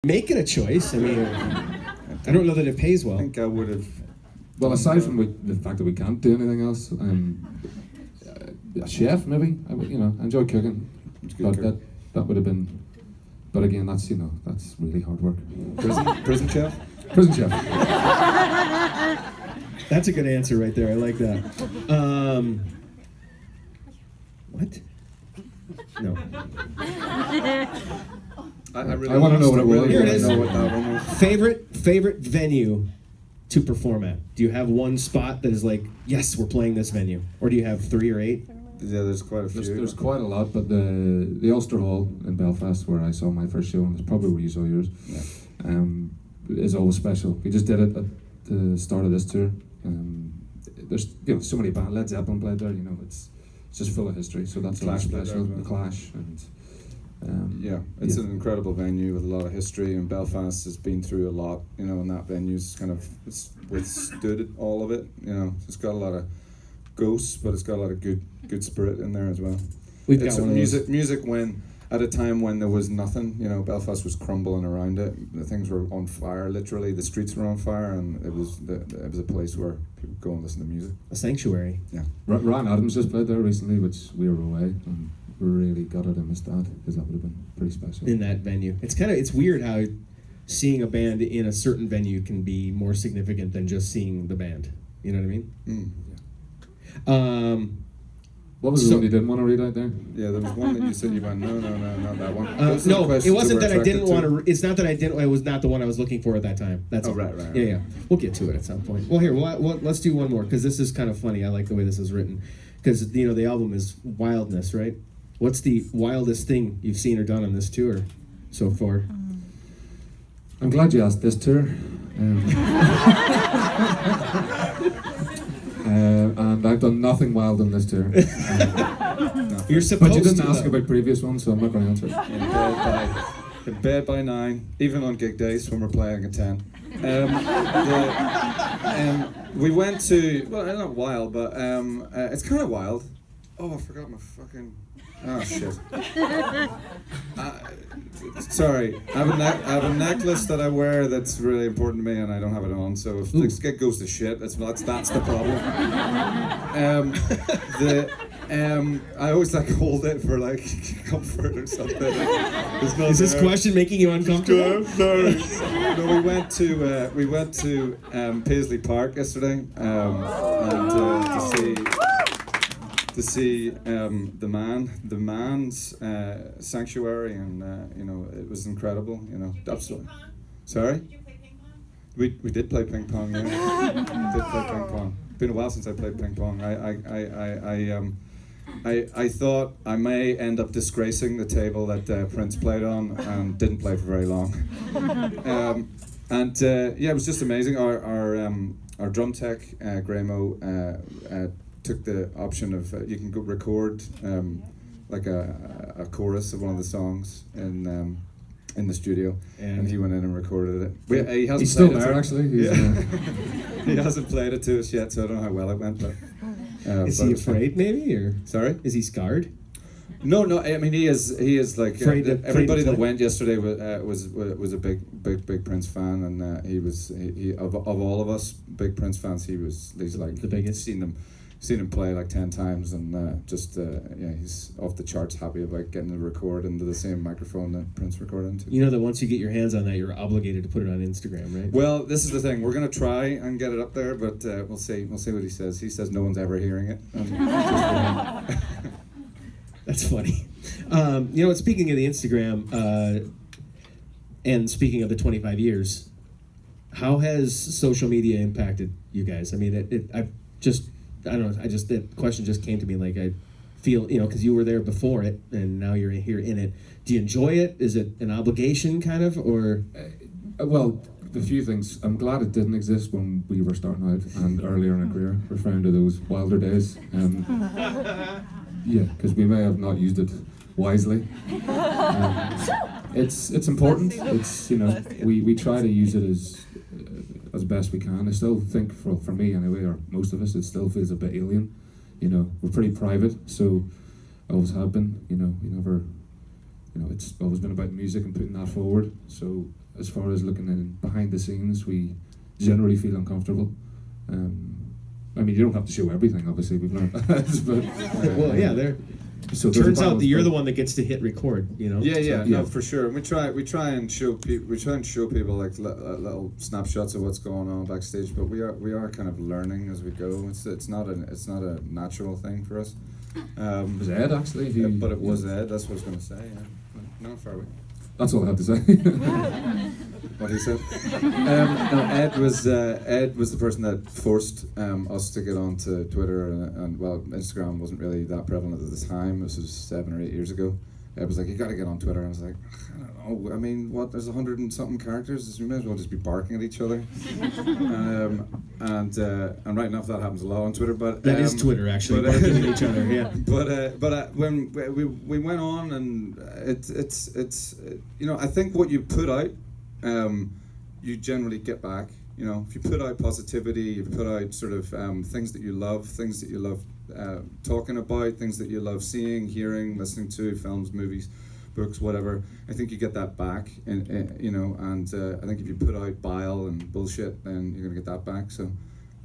making a choice. I mean, I don't know that it pays well. I think I would have. Well, aside from the fact that we can't do anything else, a chef maybe. I enjoy cooking, but that would have been. But again, that's really hard work. Prison chef. Prison chef. That's a good answer right there. I like that. What? No. I want to know what it was. Here it is. Know what that one was. Favorite venue to perform at? Do you have one spot that is like, yes, we're playing this venue? Or do you have 3 or 8? Yeah, there's quite a few. There's quite a lot, but the Ulster Hall in Belfast, where I saw my first show, and it's probably where you saw yours, is always special. We just did it at the start of this tour. There's so many bands. Led Zeppelin played there. It's just full of history. So that's always special. The Clash and. It's an incredible venue with a lot of history, and Belfast has been through a lot, and that venue's it's withstood all of it. It's got a lot of ghosts, but it's got a lot of good spirit in there as well. We've got one music when at a time when there was nothing, Belfast was crumbling around it. The things were on fire, literally. The streets were on fire, and it was a place where people go and listen to music. A sanctuary. Yeah. Ryan Adams just played there recently, which we were away, and we really gutted I missed that, because that would have been pretty special. In that venue. It's weird how seeing a band in a certain venue can be more significant than just seeing the band. You know what I mean? Mm. What was the one you didn't want to read out there? Yeah, there was one that you said you went, no, not that one. No, it wasn't that I didn't want to. It's not that I didn't. It was not the one I was looking for at that time. That's right. Yeah. We'll get to it at some point. Well, here, let's do one more, because this is kind of funny. I like the way this is written, because the album is Wildness, right? What's the wildest thing you've seen or done on this tour so far? I'm glad you asked this tour. And I've done nothing wild on this tour. You're supposed to. But you didn't ask about previous ones, so I'm not going to answer. In bed by 9, even on gig days when we're playing at 10. We went to, well, not wild, but it's kind of wild. Oh, I forgot my fucking. Oh shit. Sorry, I have a necklace that I wear that's really important to me, and I don't have it on. So if the skit goes to shit, that's the problem. I always hold it for comfort or something. Is this question making you uncomfortable? Sorry. No, we went to Paisley Park yesterday, and to see the man's sanctuary, and it was incredible. Absolutely. Sorry. We did play ping pong. Yeah, we did play ping pong. Been a while since I played ping pong. I thought I may end up disgracing the table that Prince played on, and didn't play for very long. It was just amazing. Our drum tech, Grahamo, took the option of you can go record a chorus of one of the songs in the studio, and he went in and recorded it. He's still there, actually. He hasn't played it to us yet, so I don't know how well it went. But is he afraid, maybe, or sorry? Is he scarred? No. I mean, he is everybody that went yesterday was a big Prince fan, and he of all of us big Prince fans, he's like the biggest. Seen him play 10 times, and he's off the charts happy about getting to record into the same microphone that Prince recorded into. You know that once you get your hands on that, you're obligated to put it on Instagram, right? Well, this is the thing. We're gonna try and get it up there, but we'll see. We'll see what he says. He says no one's ever hearing it. That's funny. Speaking of the Instagram, and speaking of the 25 years, how has social media impacted you guys? I mean, I don't know. That question just came to me. I feel, because you were there before it, and now you're here in it. Do you enjoy it? Is it an obligation, kind of, or? Well, a few things. I'm glad it didn't exist when we were starting out and earlier in our career, referring to those wilder days. Because we may have not used it wisely. It's important. It's we try to use it as best we can. I still think, for me anyway, or most of us, it still feels a bit alien. We're pretty private, so always have been. We never, it's always been about music and putting that forward. So as far as looking in behind the scenes, we generally feel uncomfortable. I mean, you don't have to show everything, obviously, we've learned that. But, Well, yeah, there. so there's a Turns out balance, that you're but- the one that gets to hit record. You know. Yeah, So- no, for sure. We try and show people like little snapshots of what's going on backstage. But we are kind of learning as we go. It's not a natural thing for us. It was Ed, actually. But it was Ed. That's what I was going to say. Yeah. No, far away. That's all I have to say. What he said. No, Ed was the person that forced us to get onto Twitter and well, Instagram wasn't really that prevalent at the time. This was 7 or 8 years ago. Ed was like, "You got to get on Twitter." And I was like, "I don't know. I mean, what? There's 100 and something characters. We may as well just be barking at each other." And right enough, that happens a lot on Twitter. But That is Twitter, actually, but, barking at each other. Yeah. But when we went on, and it's you know, I think what you put out, you generally get back. You know, if you put out positivity, if you put out sort of things that you love talking about, things that you love seeing, hearing, listening to, films, movies, books, whatever. I think you get that back, you know. And I think if you put out bile and bullshit, then you're gonna get that back. So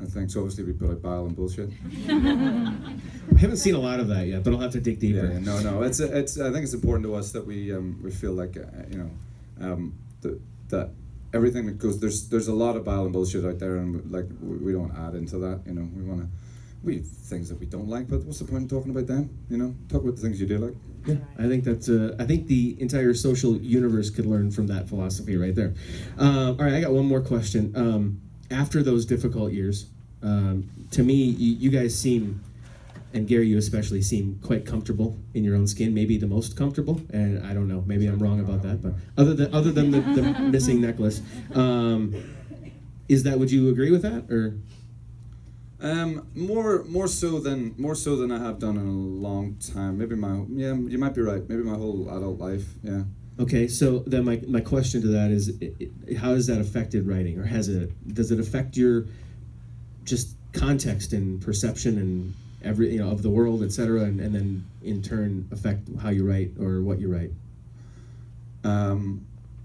I think so. Obviously, we put out bile and bullshit. I haven't seen a lot of that yet, but I'll have to dig deeper. Yeah, no. It's. I think it's important to us that we feel like you know that everything that goes there's a lot of bile and bullshit out there, and like we don't add into that. You know, we have things that we don't like, but what's the point in talking about them? You know, talk about the things you do like. Yeah, I think that's. I think the entire social universe could learn from that philosophy right there. All right, I got one more question. After those difficult years, to me, you guys seem, and Gary, you especially seem quite comfortable in your own skin. Maybe the most comfortable, and I don't know. Maybe I'm wrong about that, but other than the missing necklace, is that? Would you agree with that, or? More so than I have done in a long time. Maybe you might be right. Maybe my whole adult life. Yeah. Okay, so then my question to that is, how has that affected writing, or does it affect your just context and perception and of the world, etc., and then in turn affect how you write or what you write?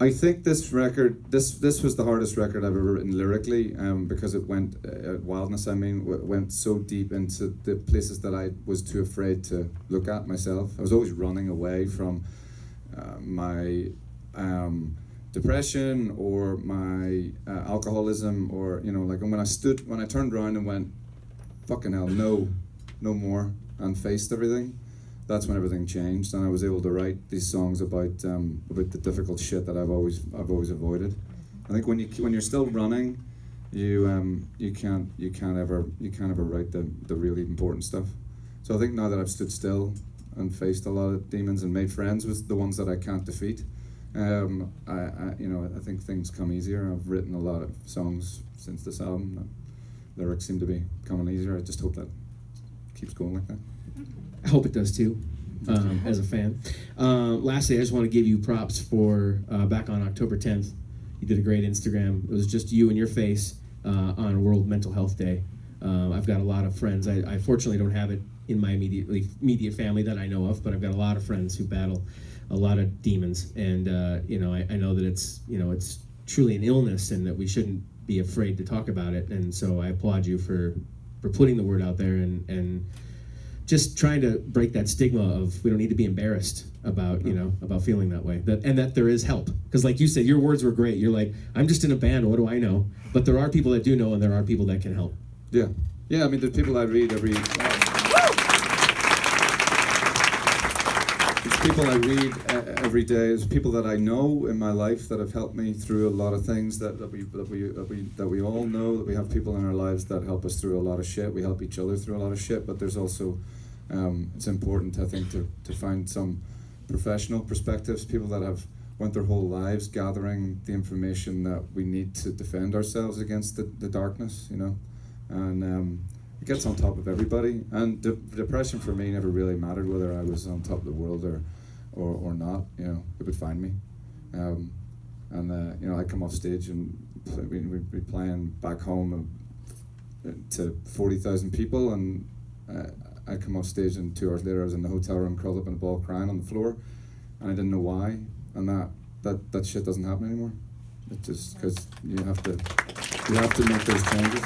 I think this record, this was the hardest record I've ever written lyrically, because it went wildness. I mean, went so deep into the places that I was too afraid to look at myself. I was always running away from my depression or my alcoholism, or you know, like when I turned around and went, fucking hell, no more, and faced everything. That's when everything changed, and I was able to write these songs about the difficult shit that I've always avoided. I think when you're still running, you can't ever write the really important stuff. So I think now that I've stood still and faced a lot of demons and made friends with the ones that I can't defeat, I think things come easier. I've written a lot of songs since this album. The lyrics seem to be coming easier. I just hope that keeps going like that. I hope it does too, as a fan. Lastly, I just want to give you props for back on October 10th. You did a great Instagram. It was just you and your face on World Mental Health Day. I've got a lot of friends. I fortunately don't have it in my immediate family that I know of, but I've got a lot of friends who battle a lot of demons, and I know that it's truly an illness, and that we shouldn't be afraid to talk about it. And so I applaud you for putting the word out there and just trying to break that stigma of we don't need to be embarrassed about about feeling that way, that there is help, because like you said, your words were great. You're like, I'm just in a band, what do I know? But there are people that do know, and there are people that can help. Yeah. I mean, there's people I read every day. There's people that I know in my life that have helped me through a lot of things that we all know, that we have people in our lives that help us through a lot of shit. We help each other through a lot of shit, but there's also it's important, I think, to find some professional perspectives, people that have went their whole lives gathering the information that we need to defend ourselves against the darkness, and it gets on top of everybody. And depression for me never really mattered whether I was on top of the world or not. It would find me, and I'd come off stage and we'd be playing back home to 40,000 people, and I'd come off stage, and 2 hours later I was in the hotel room curled up in a ball crying on the floor, and I didn't know why. And that shit doesn't happen anymore. It just because you have to make those changes,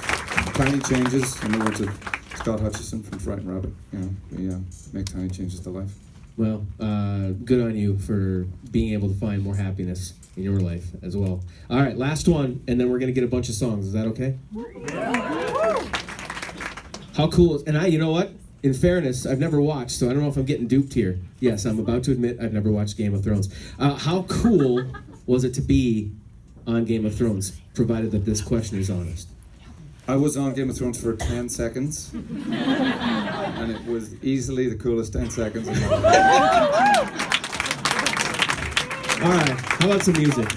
tiny changes. In the words of Scott Hutchison from Frightened Rabbit, you know, we make tiny changes to life. Well, good on you for being able to find more happiness in your life as well. All right, last one, and then we're gonna get a bunch of songs. Is that okay? How cool is, and you know what? In fairness, I've never watched, so I don't know if I'm getting duped here. Yes, I'm about to admit I've never watched Game of Thrones. How cool was it to be on Game of Thrones, provided that this question is honest? I was on Game of Thrones for 10 seconds, and it was easily the coolest 10 seconds of my life. All right, how about some music?